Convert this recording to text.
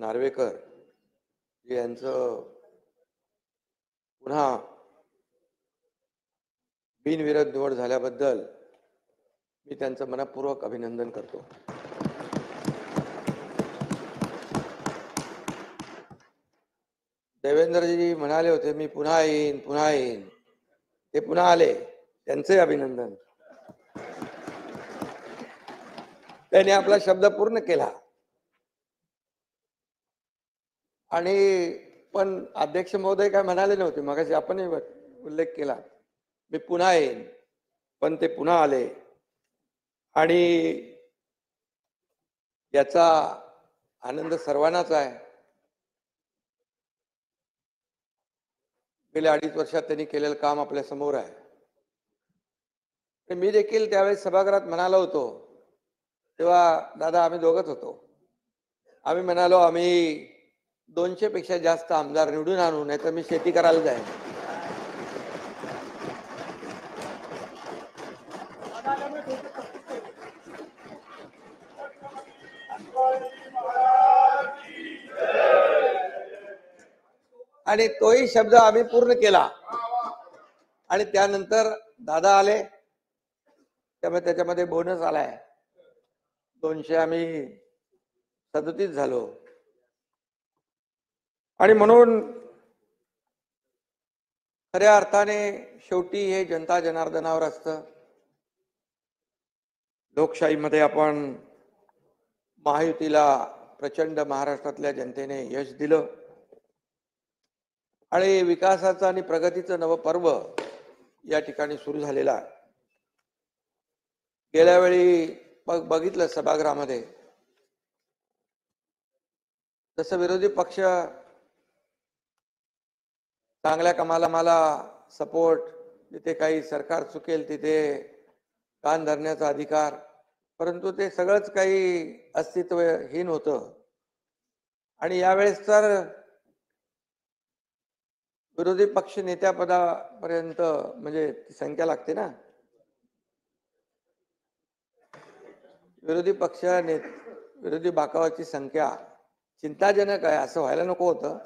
नार्वेकर यांचं पुन्हा बिनविरोध निवड झाल्याबद्दल मी त्यांचं मनपूर्वक अभिनंदन करतो. देवेंद्रजी म्हणाले होते मी पुन्हा येईन, ते पुन्हा आले, त्यांचे अभिनंदन. त्यांनी आपला शब्द पूर्ण केला. आणि पण अध्यक्ष महोदय काय म्हणाले नव्हते, मगाशी आपणही उल्लेख केला, मी पुन्हा येईन, पण ते पुन्हा आले. आणि याचा आनंद सर्वांनाच आहे. गेल्या 2.5 वर्षात त्यांनी केलेलं काम आपल्या समोर आहे. मी देखील त्यावेळेस सभागृहात म्हणालो होतो, तेव्हा दादा आम्ही दोघंच होतो. आम्ही म्हणालो आम्ही 200 पेक्षा जास्त आमदार निवडून आणू, नाही तर मी शेती करायला जाईन. आणि तोही शब्द आम्ही पूर्ण केला. आणि त्यानंतर दादा आले, त्यामुळे त्याच्यामध्ये बोनस आलाय. 200 आम्ही 37 झालो. आणि म्हणून खऱ्या अर्थाने शेवटी हे जनता जनार्दनावर असतं. लोकशाहीमध्ये आपण महायुतीला प्रचंड महाराष्ट्रातल्या जनतेने यश दिलं आणि विकासाचं आणि प्रगतीचं नवं पर्व या ठिकाणी सुरू झालेला आहे. गेल्या वेळी बघितलं सभागृहामध्ये जसं विरोधी पक्ष चांगल्या कामाला मला सपोर्ट, जिथे काही सरकार चुकेल तिथे कान धरण्याचा अधिकार, परंतु ते सगळंच काही अस्तित्वहीन होतं. आणि यावेळेस तर विरोधी पक्ष नेत्यापदापर्यंत म्हणजे ती संख्या लागते ना, विरोधी बाकावाची संख्या चिंताजनक आहे. असं व्हायला नको होतं.